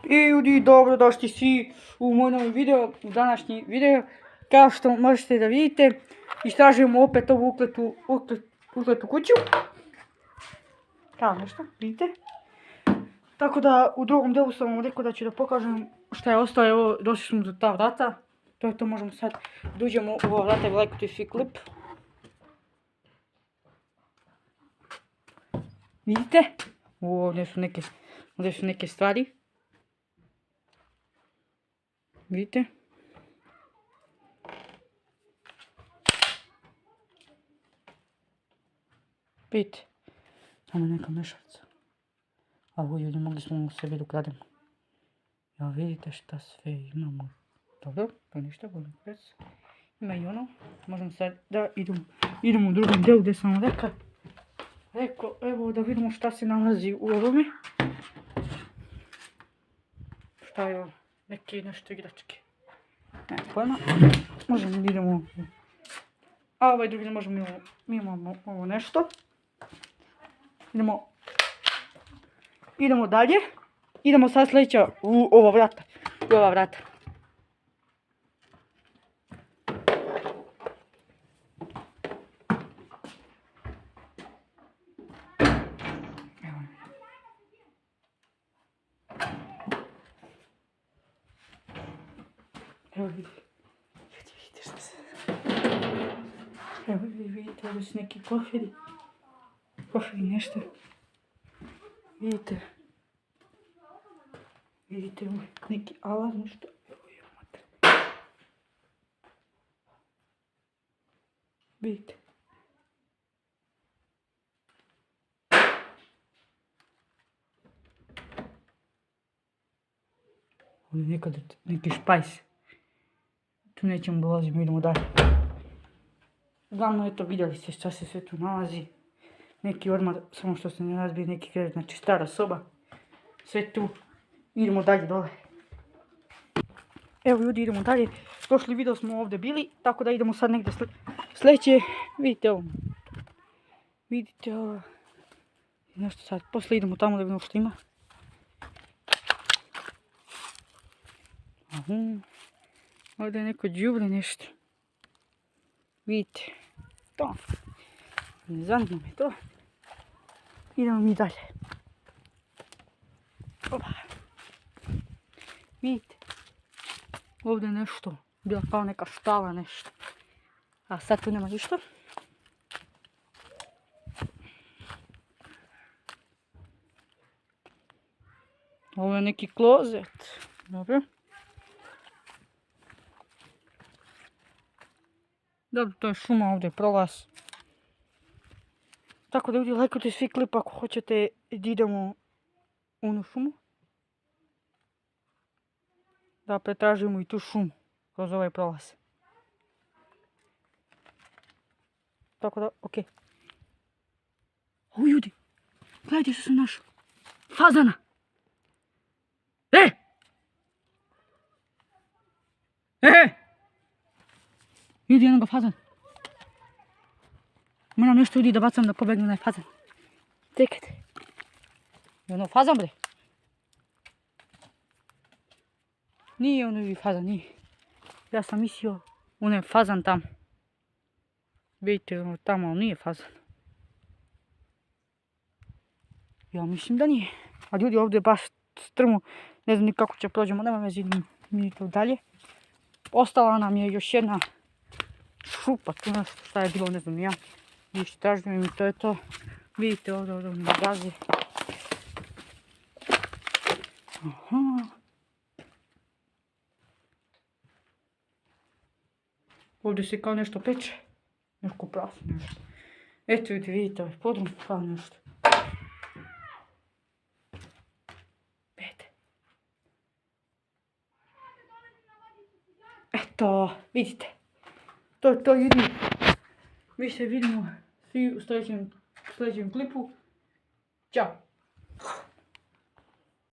I ljudi, dobrodošli svi u moj novi video, u današnji video. Kao što možete da vidite, istražujemo opet ovu ukletu kuću. Kao nešto, vidite. Tako da u drugom delu sam vam rekao da ću da pokažem šta je ostalo. Evo, došli smo do ta vrata. To je to, možemo sad da uđemo u ova vrata i lajkujte svi klip. Vidite? Ovdje su neke stvari. Vidite? Vidite? Tamo je neka mešalica. A ovo ljudi, mogli smo u sebi da ukrademo. Ja, vidite šta sve imamo. Dobro, pa ništa, budem prec. Ima i ono. Možemo sad da idemo u drugom delu gdje sam vam rekao, evo da vidimo šta se nalazi u ovome. Šta je ovo? Neke nešto igračke. Ne pojma. Možemo da idemo. A ovaj drugi ne možemo, mi imamo ovo nešto. Idemo dalje. Idemo sad sljedeća u ova vrata. U ova vrata. Evo vidite što se... Evo vidite, ovo su neki koferi. Koferi nešto. Vidite. Vidite, ovo neki alat nešto. Evo imate. Vidite. Ovo je neki špajs. Tu nećemo dolaziti, idemo dalje. Uglavnom, eto, vidjeli ste šta se sve tu nalazi. Neki ormar, samo što se ne razbije, neki krevet, znači stara soba. Sve tu. Idemo dalje dole. Evo ljudi, idemo dalje. Prošli video smo ovdje bili, tako da idemo sad negdje sljedeće. Vidite ovo. Vidite ovo. Nešto sad, poslije idemo tamo da vidimo što ima. Ovdje je neko đubre nešto. Vidite. To. Ne zanima me to. Idemo mi dalje. Opa. Vidite. Ovdje je nešto. Bila kao neka štala nešto. A sad tu nema ništa. Ovo je neki klozet. Dobro. Dobro, to je šuma ovdje, prolaz. Tako da ljudi, lajkujte svi klip ako hoćete da idemo u onu šumu. Da pretražimo i tu šumu kroz ovaj prolaz. Tako da, okej. O ljudi, gledajte što sam našao. Fazana! Vidi jednoga fazan. Moram nešto ljudi da bacam da pobegne onaj fazan. Čekajte. Ono fazan bre. Nije ono fazan, nije. Ja sam mislio ono je fazan tam. Vidite ono tamo, ali nije fazan. Ja mislim da nije. A ljudi ovdje je baš strmo. Ne znam ni kako će prođemo, nema veze, mi to dalje. Ostala nam je još jedna šupa, tu nešto šta je bilo, ne znam ja. Istražujem i to je to. Vidite ovdje mi gazi. Aha. Ovdje se kao nešto peče. Neko prasno nešto. Eto vidite ovaj podrum kao nešto. Eto, vidite. To je to ljudi. Mi se vidimo svi u sljedećem klipu. Ćao.